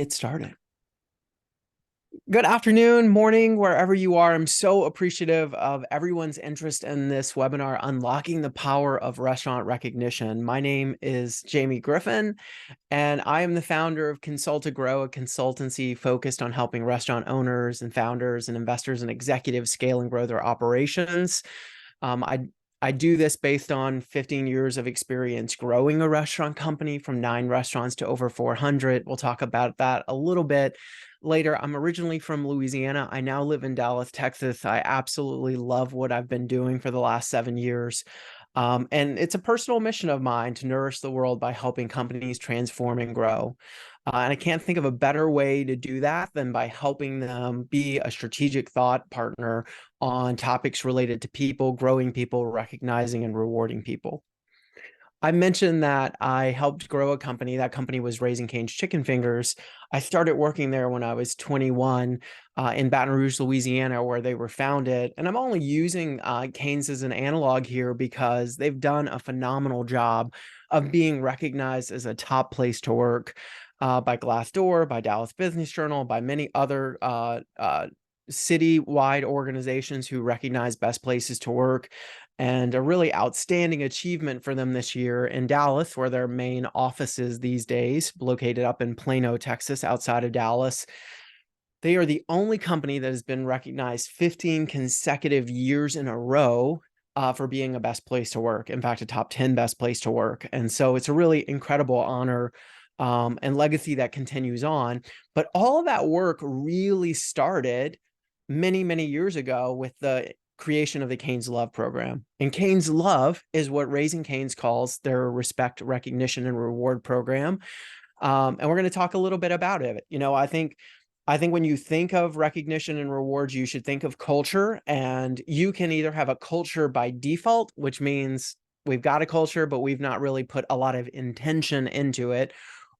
Get started. Good afternoon, morning, wherever you are. I'm so appreciative of everyone's interest in this webinar, Unlocking the Power of Restaurant Recognition. My name is Jamie Griffin, and I am the founder of Consult to Grow, a consultancy focused on helping restaurant owners and founders and investors and executives scale and grow their operations. I do this based on 15 years of experience growing a restaurant company from 9 restaurants to over 400. We'll talk about that a little bit later. I'm originally from Louisiana. I now live in Dallas, Texas. I absolutely love what I've been doing for the last 7 years. And it's a personal mission of mine to nourish the world by helping companies transform and grow. And I can't think of a better way to do that than by helping them be a strategic thought partner on topics related to people, growing people, recognizing and rewarding people. I mentioned that I helped grow a company. That company was Raising Cane's Chicken Fingers. I started working there when I was 21 in Baton Rouge, Louisiana, where they were founded. And I'm only using Cane's as an analog here because they've done a phenomenal job of being recognized as a top place to work by Glassdoor, by Dallas Business Journal, by many other city-wide organizations who recognize best places to work. And a really outstanding achievement for them this year in Dallas, where their main office is these days, located up in Plano, Texas, outside of Dallas. They are the only company that has been recognized 15 consecutive years in a row for being a best place to work. In fact, a top 10 best place to work. And so it's a really incredible honor and legacy that continues on. But all of that work really started many, many years ago with the creation of the Cane's Love program. And Cane's Love is what Raising Cane's calls their respect, recognition, and reward program. And we're going to talk a little bit about it. I think when you think of recognition and rewards, you should think of culture. And you can either have a culture by default, which means we've got a culture, but we've not really put a lot of intention into it.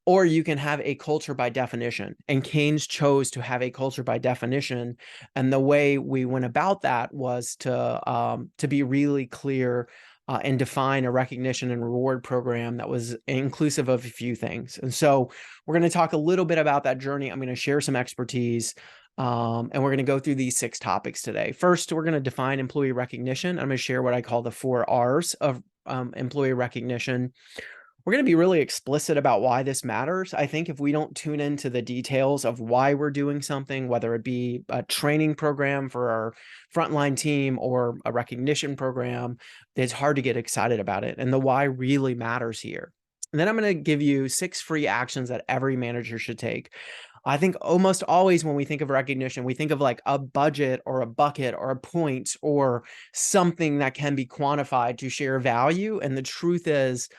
Or you can have a culture by definition. And Cane's chose to have a culture by definition. And the way we went about that was to be really clear and define a recognition and reward program that was inclusive of a few things. And so we're going to talk a little bit about that journey. I'm going to share some expertise. And we're going to go through these 6 topics today. First, we're going to define employee recognition. I'm going to share what I call the 4 R's of employee recognition. We're going to be really explicit about why this matters. I think if we don't tune into the details of why we're doing something, whether it be a training program for our frontline team or a recognition program, it's hard to get excited about it. And the why really matters here. And then I'm going to give you 6 free actions that every manager should take. I think almost always when we think of recognition, we think of like a budget or a bucket or a point or something that can be quantified to share value. And the truth is,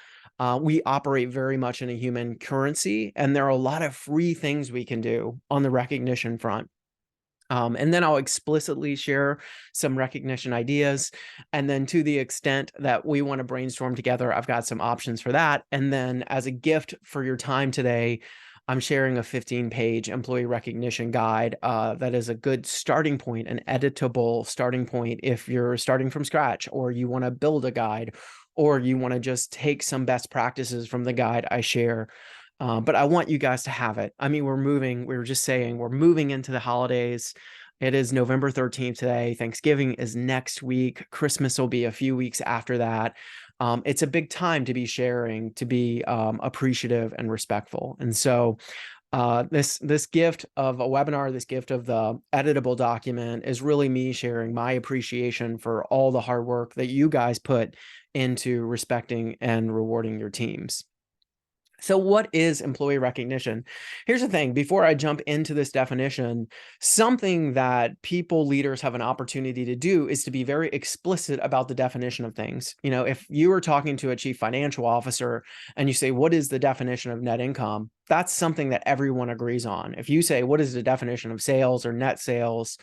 we operate very much in a human currency, and there are a lot of free things we can do on the recognition front. And then I'll explicitly share some recognition ideas. And then to the extent that we want to brainstorm together, I've got some options for that. And then as a gift for your time today, I'm sharing a 15-page employee recognition guide that is a good starting point, an editable starting point if you're starting from scratch or you want to build a guide or you want to just take some best practices from the guide I share. But I want you guys to have it. I mean, we were just saying, we're moving into the holidays. It is November 13th today. Thanksgiving is next week. Christmas will be a few weeks after that. It's a big time to be sharing, to be appreciative and respectful. And so this gift of a webinar, this gift of the editable document is really me sharing my appreciation for all the hard work that you guys put into respecting and rewarding your teams. So what is employee recognition? Here's the thing, before I jump into this definition, something that people leaders have an opportunity to do is to be very explicit about the definition of things. If you are talking to a chief financial officer and you say, what is the definition of net income? That's something that everyone agrees on. If you say, what is the definition of sales or net sales,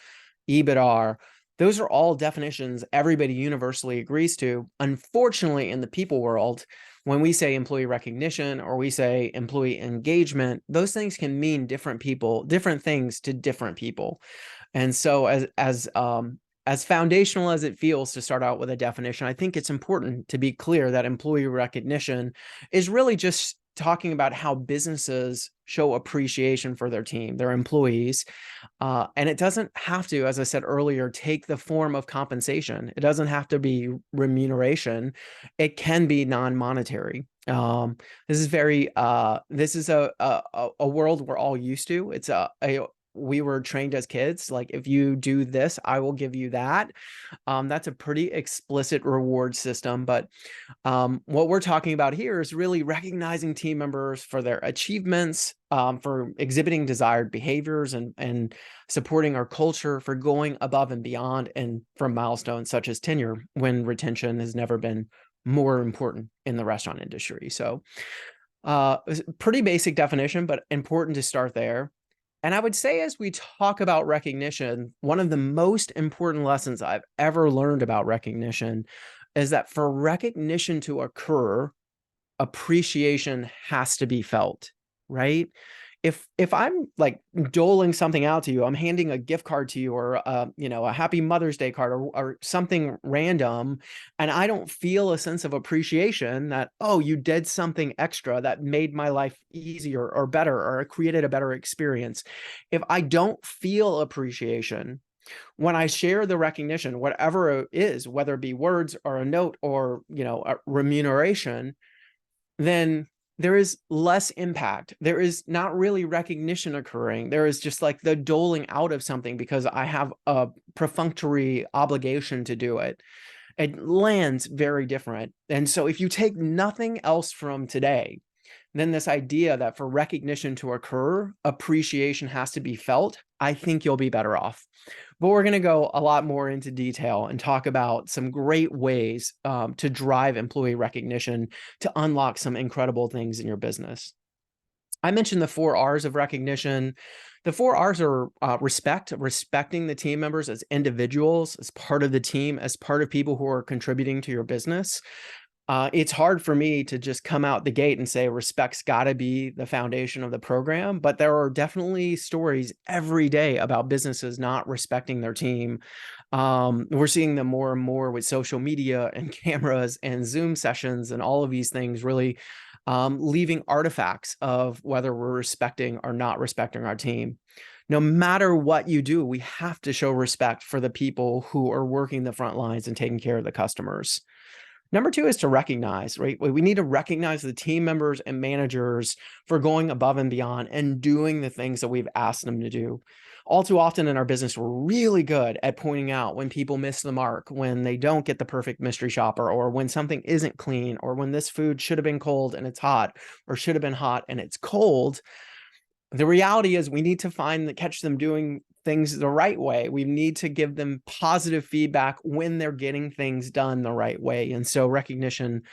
EBITDA, those are all definitions everybody universally agrees to. Unfortunately, in the people world, when we say employee recognition or we say employee engagement, those things can mean different things to different people. And so as foundational as it feels to start out with a definition, I think it's important to be clear that employee recognition is really just talking about how businesses show appreciation for their team, their employees. And it doesn't have to, as I said earlier, take the form of compensation. It doesn't have to be remuneration. It can be non-monetary. This is very, this is a world we're all used to. It's we were trained as kids, like, if you do this, I will give you that. That's a pretty explicit reward system, but what we're talking about here is really recognizing team members for their achievements, for exhibiting desired behaviors, and supporting our culture for going above and beyond, and for milestones such as tenure, when retention has never been more important in the restaurant industry. So pretty basic definition, but important to start there. And I would say, as we talk about recognition, one of the most important lessons I've ever learned about recognition is that for recognition to occur, appreciation has to be felt, right? If I'm like doling something out to you, I'm handing a gift card to you, or a happy Mother's Day card, or something random, and I don't feel a sense of appreciation that, oh, you did something extra that made my life easier or better, or created a better experience. If I don't feel appreciation when I share the recognition, whatever it is, whether it be words or a note, or a remuneration, then there is less impact. There is not really recognition occurring. There is just like the doling out of something because I have a perfunctory obligation to do it. It lands very different. And so if you take nothing else from today, then this idea that for recognition to occur, appreciation has to be felt, I think you'll be better off. But we're going to go a lot more into detail and talk about some great ways to drive employee recognition to unlock some incredible things in your business. I mentioned the 4 R's of recognition. The 4 R's are respecting the team members as individuals, as part of the team, as part of people who are contributing to your business. It's hard for me to just come out the gate and say respect's got to be the foundation of the program, but there are definitely stories every day about businesses not respecting their team. We're seeing them more and more with social media and cameras and Zoom sessions and all of these things, really leaving artifacts of whether we're respecting or not respecting our team. No matter what you do, we have to show respect for the people who are working the front lines and taking care of the customers. Number 2 is to recognize, right? We need to recognize the team members and managers for going above and beyond and doing the things that we've asked them to do. All too often in our business, we're really good at pointing out when people miss the mark, when they don't get the perfect mystery shopper, or when something isn't clean, or when this food should have been cold and it's hot, or should have been hot and it's cold. The reality is we need to catch them doing things the right way. We need to give them positive feedback when they're getting things done the right way. And so recognition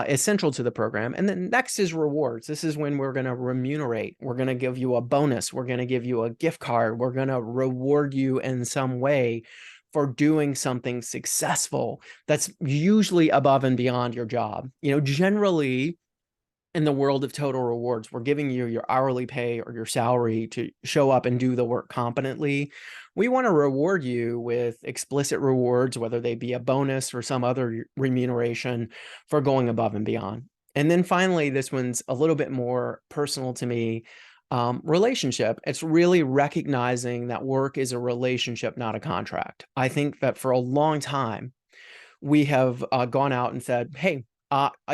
is central to the program. And then next is rewards. This is when we're going to remunerate. We're going to give you a bonus. We're going to give you a gift card. We're going to reward you in some way for doing something successful that's usually above and beyond your job. Generally, in the world of total rewards, we're giving you your hourly pay or your salary to show up and do the work competently. We want to reward you with explicit rewards, whether they be a bonus or some other remuneration for going above and beyond. And then finally, this one's a little bit more personal to me. Relationship. It's really recognizing that work is a relationship, not a contract. I think that for a long time, we have gone out and said, hey,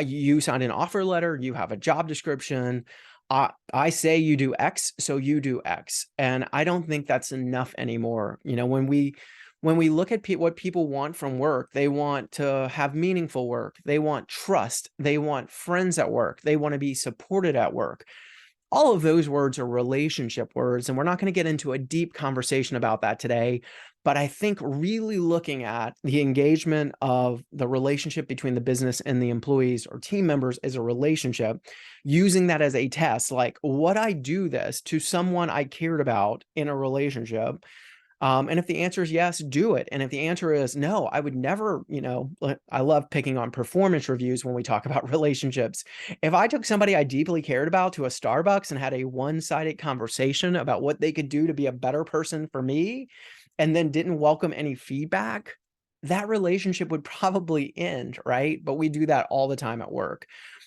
you signed an offer letter, you have a job description. I say you do X, so you do X. And I don't think that's enough anymore. When we look at what people want from work, they want to have meaningful work. They want trust. They want friends at work. They want to be supported at work. All of those words are relationship words, and we're not going to get into a deep conversation about that today. But I think really looking at the engagement of the relationship between the business and the employees or team members as a relationship, using that as a test, like, would I do this to someone I cared about in a relationship? And if the answer is yes, do it. And if the answer is no, I would never, I love picking on performance reviews when we talk about relationships. If I took somebody I deeply cared about to a Starbucks and had a one-sided conversation about what they could do to be a better person for me, and then didn't welcome any feedback, that relationship would probably end, right? But we do that all the time at work.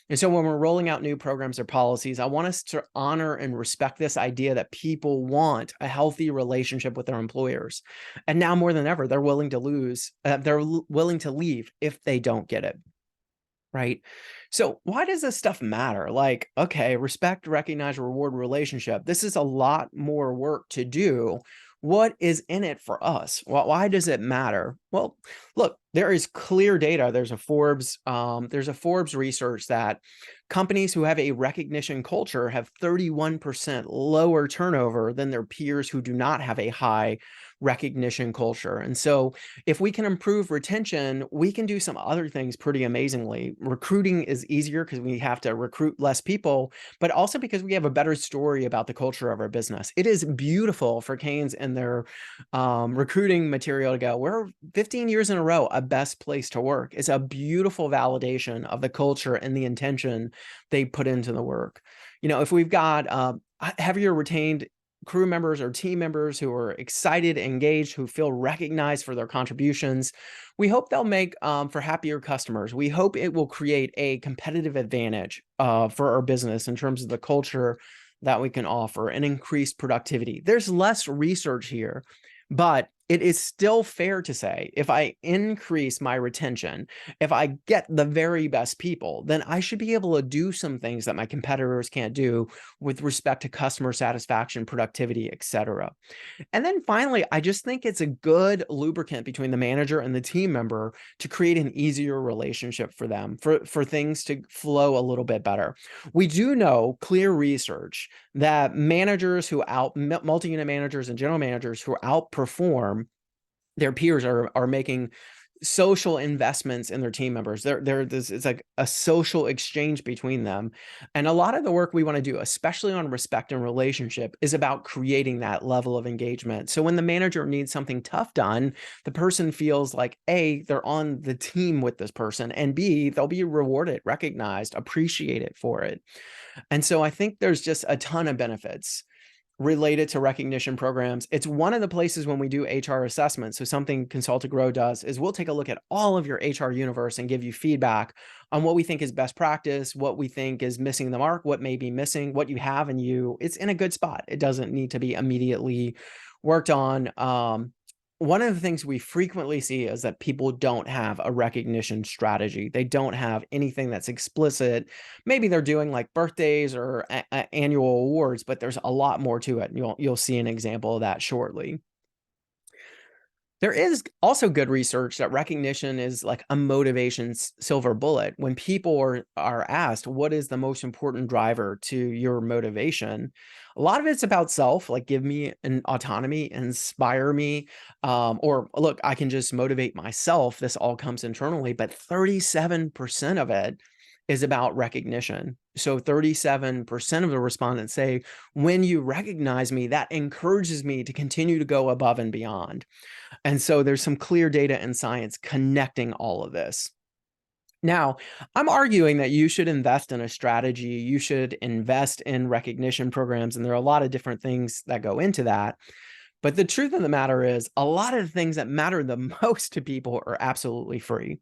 And so when we're rolling out new programs or policies, I want us to honor and respect this idea that people want a healthy relationship with their employers. And now more than ever, they're willing to willing to leave if they don't get it. Right. So why does this stuff matter? Like, okay, respect, recognize, reward relationship. This is a lot more work to do. What is in it for us? Well, why does it matter? Well, look, there is clear data. There's a Forbes research that companies who have a recognition culture have 31% lower turnover than their peers who do not have a high recognition culture. And so if we can improve retention, we can do some other things pretty amazingly. Recruiting is easier because we have to recruit less people, but also because we have a better story about the culture of our business. It is beautiful for Canes and their recruiting material to go, we're 15 years in a row, a best place to work. It's a beautiful validation of the culture and the intention they put into the work. If we've got heavier retained crew members or team members who are excited, engaged, who feel recognized for their contributions, we hope they'll make for happier customers. We hope it will create a competitive advantage for our business in terms of the culture that we can offer and increased productivity. There's less research here, but it is still fair to say if I increase my retention, if I get the very best people, then I should be able to do some things that my competitors can't do with respect to customer satisfaction, productivity, etc. And then finally, I just think it's a good lubricant between the manager and the team member to create an easier relationship for them, for things to flow a little bit better. We do know clear research that multi-unit managers and general managers who outperform their peers are making social investments in their team members. It's like a social exchange between them. And a lot of the work we want to do, especially on respect and relationship, is about creating that level of engagement. So when the manager needs something tough done, the person feels like A, they're on the team with this person, and B, they'll be rewarded, recognized, appreciated for it. And so I think there's just a ton of benefits related to recognition programs. It's one of the places when we do HR assessments. So something Consult to Grow does is we'll take a look at all of your HR universe and give you feedback on what we think is best practice, what we think is missing the mark, what may be missing, what you have in you. It's in a good spot. It doesn't need to be immediately worked on. One of the things we frequently see is that people don't have a recognition strategy. They don't have anything that's explicit. Maybe they're doing like birthdays or annual awards, but there's a lot more to it. You'll see an example of that shortly. There is also good research that recognition is like a motivation silver bullet. When people are asked, what is the most important driver to your motivation? A lot of it's about self, like give me an autonomy, inspire me, or look, I can just motivate myself. This all comes internally, but 37% of it is about recognition. So 37% of the respondents say, when you recognize me, that encourages me to continue to go above and beyond. And so there's some clear data and science connecting all of this. Now, I'm arguing that you should invest in a strategy. You should invest in recognition programs. And there are a lot of different things that go into that. But the truth of the matter is, a lot of the things that matter the most to people are absolutely free.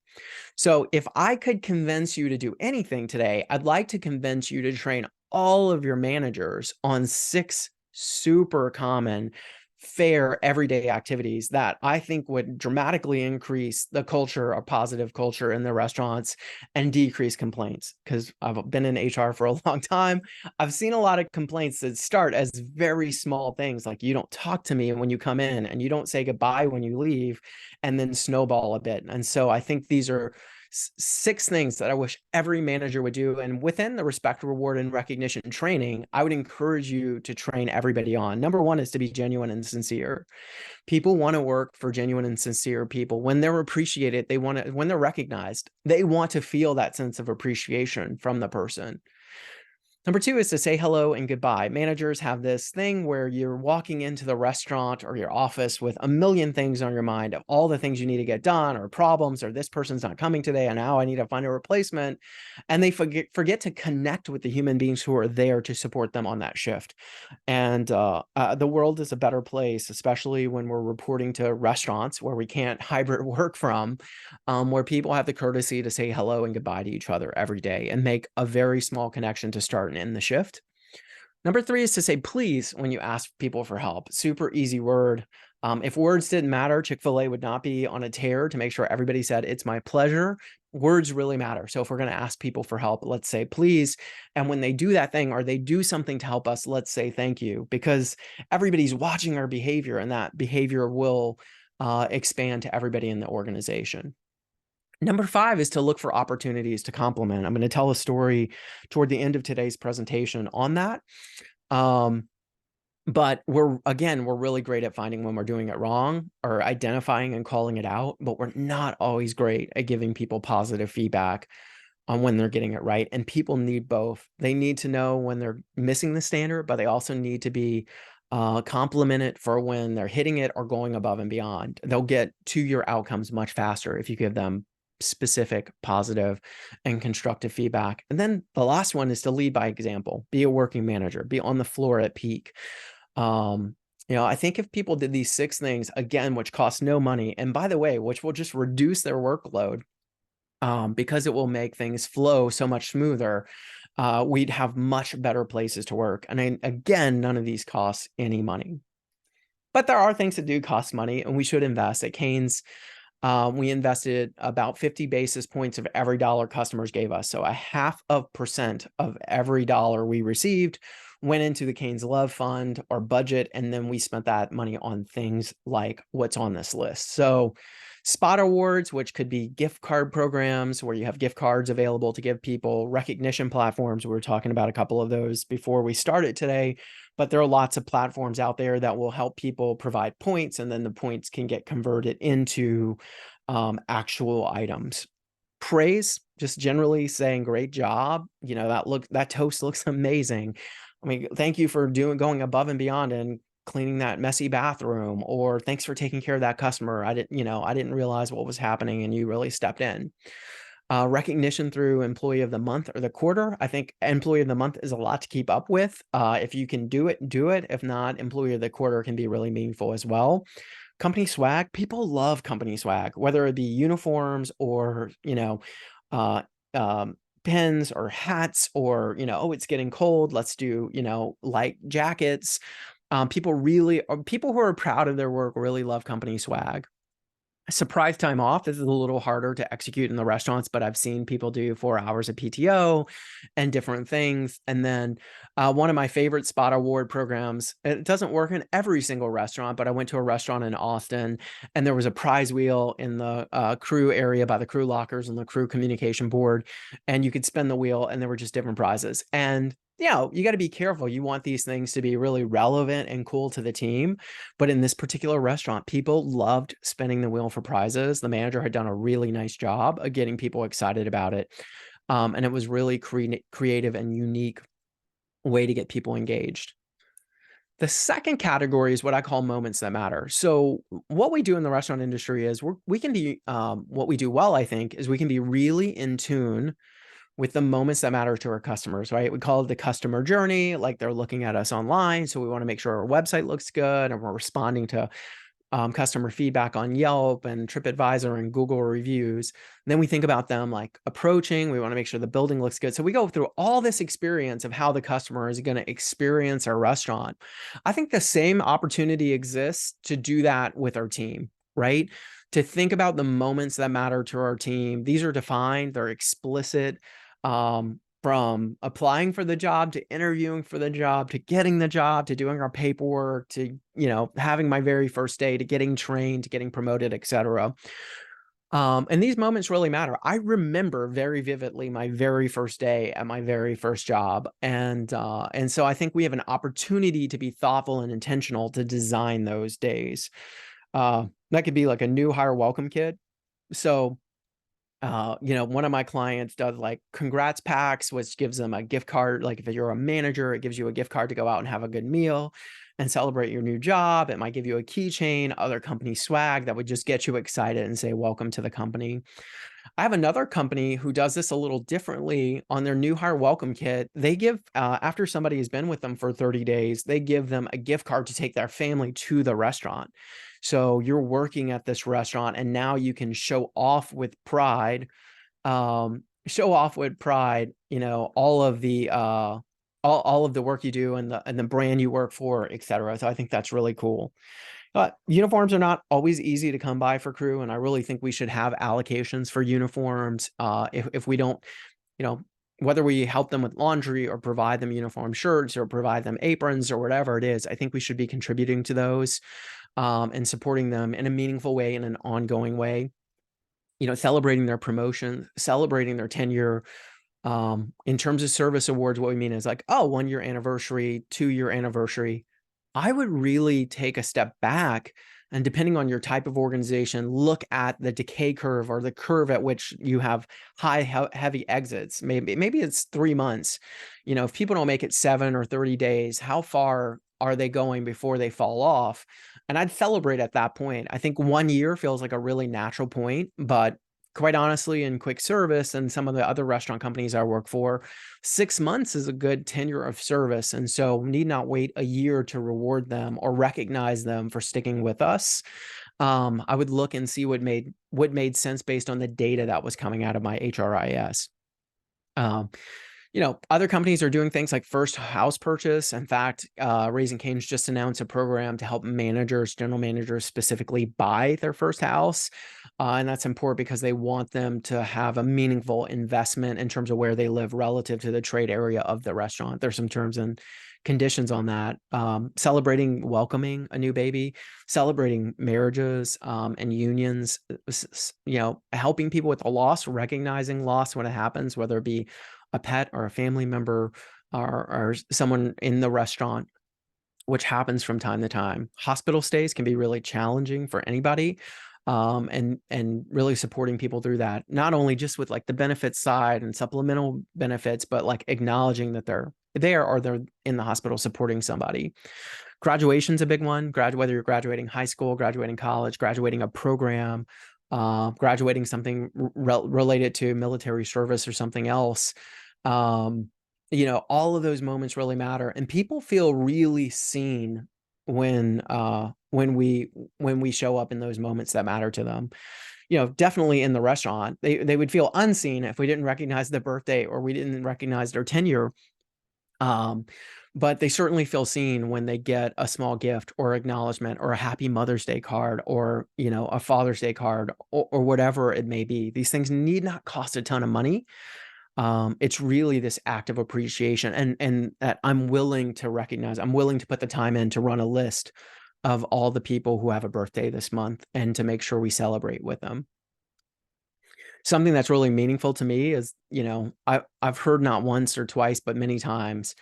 So if I could convince you to do anything today, I'd like to convince you to train all of your managers on 6 super common, fair, everyday activities that I think would dramatically increase the culture, a positive culture in the restaurants, and decrease complaints. Because I've been in HR for a long time. I've seen a lot of complaints that start as very small things, like you don't talk to me when you come in and you don't say goodbye when you leave, and then snowball a bit. And so I think these are 6 things that I wish every manager would do. And within the respect, reward, and recognition training, I would encourage you to train everybody on. Number 1 is to be genuine and sincere. People want to work for genuine and sincere people. When they're appreciated, when they're recognized, they want to feel that sense of appreciation from the person. Number two is to say hello and goodbye. Managers have this thing where you're walking into the restaurant or your office with a million things on your mind of all the things you need to get done or problems or this person's not coming today and now I need to find a replacement. And they forget to connect with the human beings who are there to support them on that shift. And the world is a better place, especially when we're reporting to restaurants where we can't hybrid work from, where people have the courtesy to say hello and goodbye to each other every day and make a very small connection to start and end the shift. Number three is to say please when you ask people for help. Super easy word. If words didn't matter, Chick-fil-A would not be on a tear to make sure everybody said, it's my pleasure. Words really matter. So if we're going to ask people for help, let's say please. And when they do that thing or they do something to help us, let's say thank you, because everybody's watching our behavior and that behavior will expand to everybody in the organization. Number five is to look for opportunities to compliment. I'm going to tell a story toward the end of today's presentation on that. But we're really great at finding when we're doing it wrong or identifying and calling it out, but we're not always great at giving people positive feedback on when they're getting it right. And people need both. They need to know when they're missing the standard, but they also need to be complimented for when they're hitting it or going above and beyond. They'll get to your outcomes much faster if you give them specific, positive, and constructive feedback. And then the last one is to lead by example. Be a working manager. Be on the floor at peak. I think if people did these 6 things, again, which cost no money, and by the way, which will just reduce their workload, because it will make things flow so much smoother, we'd have much better places to work. And again, none of these cost any money. But there are things that do cost money, and we should invest. At Cane's, we invested about 50 basis points of every dollar customers gave us. So 0.5% of every dollar we received went into the Cane's Love Fund or budget, and then we spent that money on things like what's on this list. So spot awards, which could be gift card programs where you have gift cards available to give people, recognition platforms. We were talking about a couple of those before we started today, but there are lots of platforms out there that will help people provide points, and then the points can get converted into actual items. Praise, just generally saying great job. That toast looks amazing. I mean, thank you for going above and beyond and cleaning that messy bathroom, or thanks for taking care of that customer. I didn't realize what was happening and you really stepped in. Recognition through employee of the month or the quarter. I think employee of the month is a lot to keep up with. If you can do it, do it. If not, employee of the quarter can be really meaningful as well. Company swag. People love company swag, whether it be uniforms or, uh, pins or hats or, oh, it's getting cold. Let's do, light jackets. People who are proud of their work really love company swag. Surprise time off. This is a little harder to execute in the restaurants, but I've seen people do 4 hours of PTO and different things. And then one of my favorite spot award programs, it doesn't work in every single restaurant, but I went to a restaurant in Austin and there was a prize wheel in the crew area by the crew lockers and the crew communication board. And you could spin the wheel and there were just different prizes. And you got to be careful. You want these things to be really relevant and cool to the team. But in this particular restaurant, people loved spinning the wheel for prizes. The manager had done a really nice job of getting people excited about it. And it was really creative and unique way to get people engaged. The second category is what I call moments that matter. So what we do in the restaurant industry is we can be, what we do well, I think, is we can be really in tune with the moments that matter to our customers, right? We call it the customer journey, like they're looking at us online. So we want to make sure our website looks good and we're responding to customer feedback on Yelp and TripAdvisor and Google reviews. And then we think about them like approaching. We want to make sure the building looks good. So we go through all this experience of how the customer is going to experience our restaurant. I think the same opportunity exists to do that with our team, right? To think about the moments that matter to our team. These are defined, they're explicit. From applying for the job to interviewing for the job to getting the job to doing our paperwork to having my very first day to getting trained to getting promoted, etc. And these moments really matter. I remember very vividly my very first day at my very first job, and so I think we have an opportunity to be thoughtful and intentional to design those days. That could be like a new hire welcome kit. So One of my clients does like congrats packs, which gives them a gift card. Like if you're a manager, it gives you a gift card to go out and have a good meal and celebrate your new job. It might give you a keychain, other company swag that would just get you excited and say, welcome to the company. I have another company who does this a little differently on their new hire welcome kit. They give, after somebody has been with them for 30 days, they give them a gift card to take their family to the restaurant. So you're working at this restaurant and now you can show off with pride, all of the, all of the work you do and the brand you work for, et cetera. So I think that's really cool. Uniforms are not always easy to come by for crew, and I really think we should have allocations for uniforms. If we don't, you know, whether we help them with laundry or provide them uniform shirts or provide them aprons or whatever it is, I think we should be contributing to those, and supporting them in a meaningful way, in an ongoing way. Celebrating their promotion, celebrating their tenure. In terms of service awards, what we mean is like, oh, 1 year anniversary, 2 year anniversary. I would really take a step back and, depending on your type of organization, look at the decay curve, or the curve at which you have heavy exits. Maybe it's 3 months. If people don't make it 7 or 30 days, how far are they going before they fall off? And I'd celebrate at that point. I think 1 year feels like a really natural point, but quite honestly, in quick service and some of the other restaurant companies I work for, 6 months is a good tenure of service. And so we need not wait a year to reward them or recognize them for sticking with us. I would look and see what made sense based on the data that was coming out of my HRIS. Other companies are doing things like first house purchase. In fact, Raising Cane's just announced a program to help general managers specifically, buy their first house. And that's important because they want them to have a meaningful investment in terms of where they live relative to the trade area of the restaurant. There's some terms and conditions on that. Celebrating welcoming a new baby, celebrating marriages, and unions, helping people with a loss, recognizing loss when it happens, whether it be a pet or a family member, or someone in the restaurant, which happens from time to time. Hospital stays can be really challenging for anybody, and really supporting people through that, not only just with like the benefits side and supplemental benefits, but like acknowledging that they're there, or they're in the hospital supporting somebody. Graduation's a big one. Whether you're graduating high school, graduating college, graduating a program, graduating something related to military service or something else. All of those moments really matter, and people feel really seen when we show up in those moments that matter to them. Definitely in the restaurant, they would feel unseen if we didn't recognize the birthday or we didn't recognize their tenure. But they certainly feel seen when they get a small gift or acknowledgement, or a happy Mother's Day card, or a Father's Day card, or whatever it may be. These things need not cost a ton of money. It's really this act of appreciation, and that I'm willing to recognize. I'm willing to put the time in to run a list of all the people who have a birthday this month, and to make sure we celebrate with them. Something that's really meaningful to me is, I've heard not once or twice, but many times,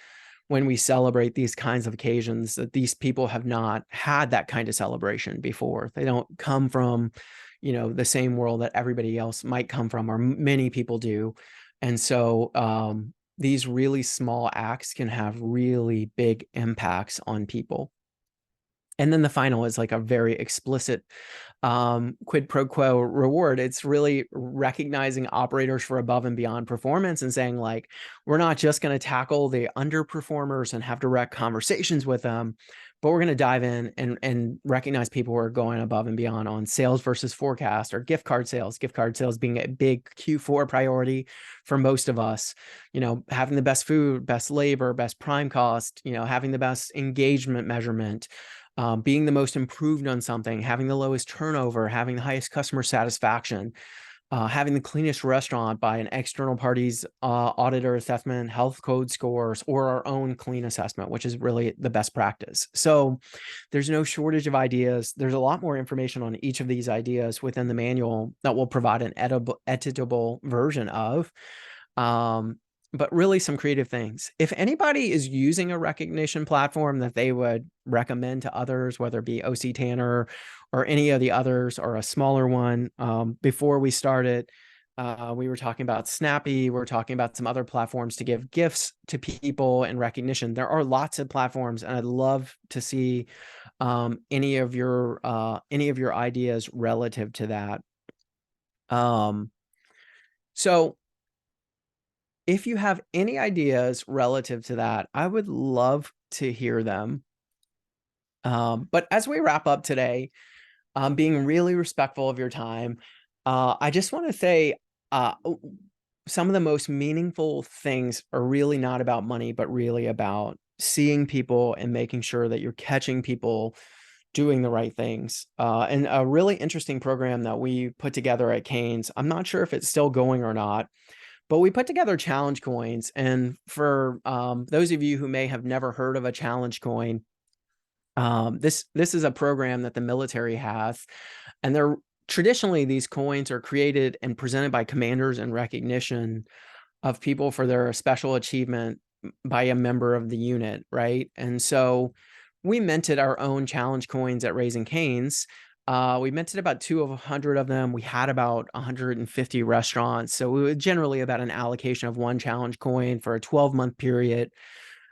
when we celebrate these kinds of occasions, that these people have not had that kind of celebration before. They don't come from, the same world that everybody else might come from, or many people do. And so, these really small acts can have really big impacts on people. And then the final is like a very explicit, quid pro quo reward. It's really recognizing operators for above and beyond performance, and saying like, we're not just going to tackle the underperformers and have direct conversations with them, but we're going to dive in and recognize people who are going above and beyond on sales versus forecast, or gift card sales being a big Q4 priority for most of us. Having the best food, best labor, best prime cost, having the best engagement measurement, being the most improved on something, having the lowest turnover, having the highest customer satisfaction, having the cleanest restaurant by an external party's auditor assessment, health code scores, or our own clean assessment, which is really the best practice. So there's no shortage of ideas. There's a lot more information on each of these ideas within the manual that we'll provide an editable version of. But really some creative things. If anybody is using a recognition platform that they would recommend to others, whether it be OC Tanner or any of the others, or a smaller one, before we start it, We were talking about Snappy. We're talking about some other platforms to give gifts to people and recognition. There are lots of platforms, and I'd love to see any of your ideas relative to that. Um, so if you have any ideas relative to that, I would love to hear them. But as we wrap up today, being really respectful of your time, I just want to say some of the most meaningful things are really not about money, but really about seeing people and making sure that you're catching people doing the right things. And a really interesting program that we put together at Canes, I'm not sure if it's still going or not, but we put together challenge coins. And for those of you who may have never heard of a challenge coin, this is a program that the military has, and they're traditionally these coins are created and presented by commanders in recognition of people for their special achievement by a member of the unit, right? And so we minted our own challenge coins at Raising Cane's. We minted about 200 of them. We had about 150 restaurants. So we would generally about an allocation of one challenge coin for a 12-month period,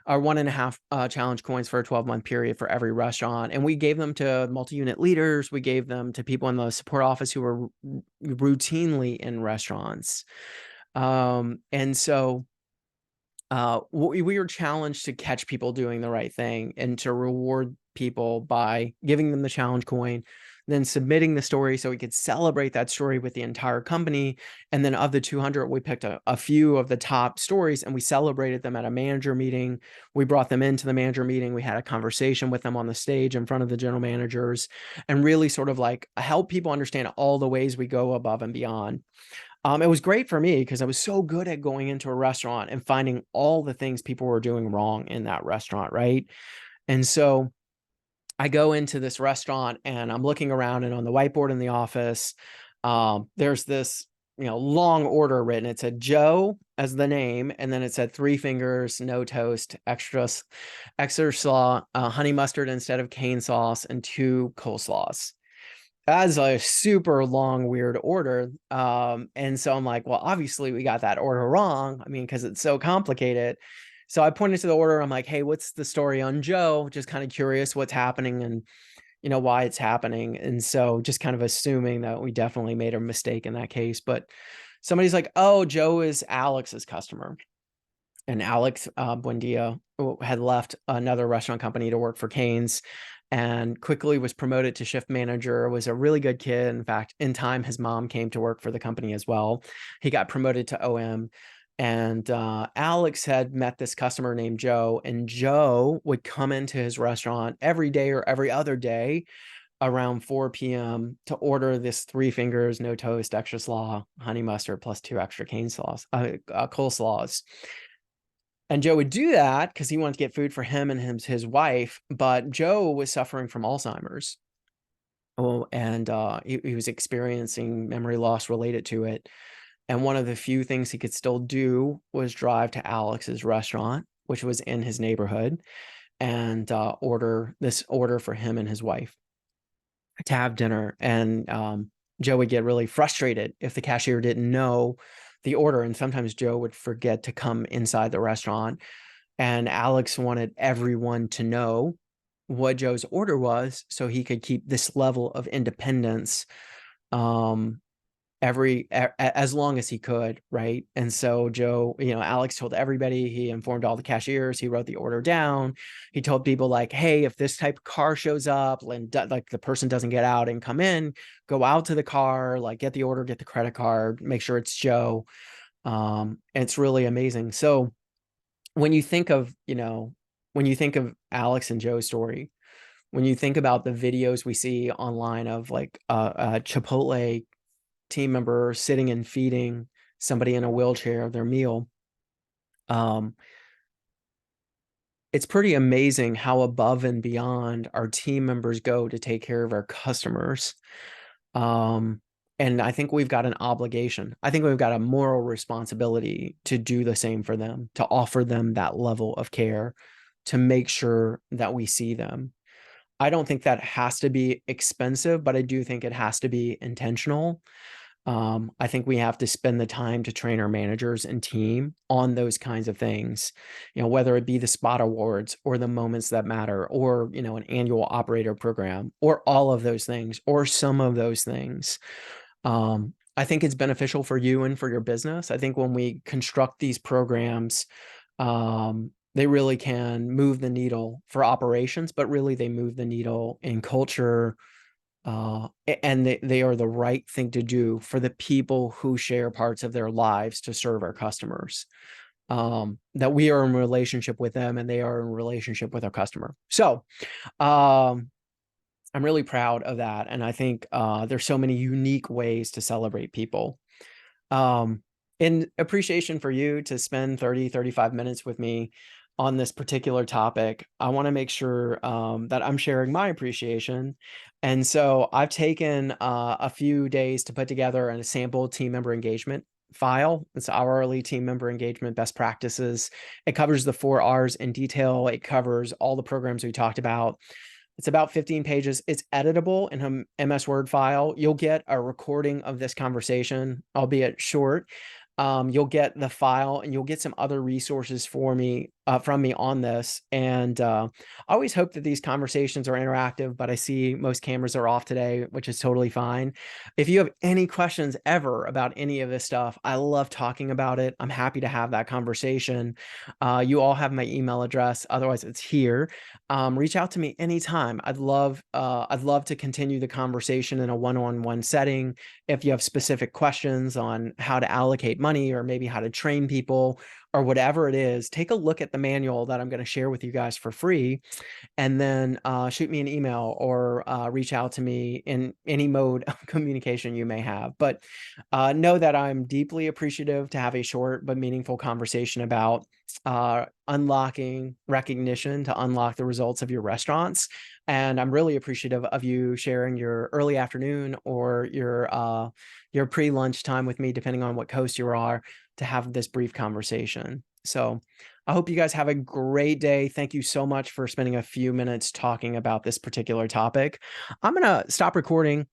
or 1.5 challenge coins for a 12-month period for every restaurant. And we gave them to multi-unit leaders. We gave them to people in the support office who were routinely in restaurants. And so we were challenged to catch people doing the right thing and to reward people by giving them the challenge coin, then submitting the story so we could celebrate that story with the entire company. And then of the 200, we picked a few of the top stories and we celebrated them at a manager meeting. We brought them into the manager meeting. We had a conversation with them on the stage in front of the general managers, and really sort of like help people understand all the ways we go above and beyond. It was great for me because I was so good at going into a restaurant and finding all the things people were doing wrong in that restaurant, right? And so I go into this restaurant and I'm looking around, and on the whiteboard in the office, there's this, long order written. It said Joe as the name, and then it said 3 fingers, no toast, extra slaw, honey mustard instead of cane sauce, and 2 coleslaws. That's a super long, weird order. And so I'm like, well, obviously we got that order wrong. I mean, because it's so complicated. So I pointed to the order. I'm like, hey, what's the story on Joe? Just kind of curious what's happening and, why it's happening. And so just kind of assuming that we definitely made a mistake in that case. But somebody's like, oh, Joe is Alex's customer. And Alex Buendia had left another restaurant company to work for Cane's and quickly was promoted to shift manager, was a really good kid. In fact, in time, his mom came to work for the company as well. He got promoted to OM. And Alex had met this customer named Joe, and Joe would come into his restaurant every day or every other day around 4 p.m. to order this 3 fingers, no toast, extra slaw, honey mustard, plus 2 extra coleslaws. And Joe would do that because he wanted to get food for him and his wife, but Joe was suffering from Alzheimer's. Oh, and he was experiencing memory loss related to it. And one of the few things he could still do was drive to Alex's restaurant, which was in his neighborhood, and order for him and his wife to have dinner. And Joe would get really frustrated if the cashier didn't know the order. And sometimes Joe would forget to come inside the restaurant. And Alex wanted everyone to know what Joe's order was so he could keep this level of independence as long as he could, right? And so Joe, Alex told everybody, he informed all the cashiers, he wrote the order down. He told people like, hey, if this type of car shows up and like the person doesn't get out and come in, go out to the car, like get the order, get the credit card, make sure it's Joe. It's really amazing. So when you think of, Alex and Joe's story, when you think about the videos we see online of like a Chipotle team member sitting and feeding somebody in a wheelchair their meal, it's pretty amazing how above and beyond our team members go to take care of our customers. And I think we've got an obligation. I think we've got a moral responsibility to do the same for them, to offer them that level of care, to make sure that we see them. I don't think that has to be expensive, but I do think it has to be intentional. I think we have to spend the time to train our managers and team on those kinds of things, whether it be the spot awards or the moments that matter, or, an annual operator program, or all of those things, or some of those things. I think it's beneficial for you and for your business. I think when we construct these programs, they really can move the needle for operations, but really they move the needle in culture, and they are the right thing to do for the people who share parts of their lives to serve our customers. That we are in relationship with them and they are in relationship with our customer. So, I'm really proud of that. And I think there's so many unique ways to celebrate people. Um, in appreciation for you to spend 30, 35 minutes with me on this particular topic, I want to make sure that I'm sharing my appreciation. And so I've taken a few days to put together a sample team member engagement file. It's hourly team member engagement best practices. It covers the 4 R's in detail. It covers all the programs we talked about. It's about 15 pages. It's editable in an MS Word file. You'll get a recording of this conversation, albeit short. You'll get the file and you'll get some other resources from me on this. And I always hope that these conversations are interactive, but I see most cameras are off today, which is totally fine. If you have any questions ever about any of this stuff, I love talking about it. I'm happy to have that conversation. You all have my email address. Otherwise, it's here. Reach out to me anytime. I'd love to continue the conversation in a one-on-one setting. If you have specific questions on how to allocate money or maybe how to train people or whatever it is, take a look at the manual that I'm going to share with you guys for free, and then shoot me an email or reach out to me in any mode of communication you may have. But know that I'm deeply appreciative to have a short but meaningful conversation about unlocking recognition to unlock the results of your restaurants. And I'm really appreciative of you sharing your early afternoon or your pre-lunch time with me, depending on what coast you are, to have this brief conversation. So I hope you guys have a great day. Thank you so much for spending a few minutes talking about this particular topic. I'm going to stop recording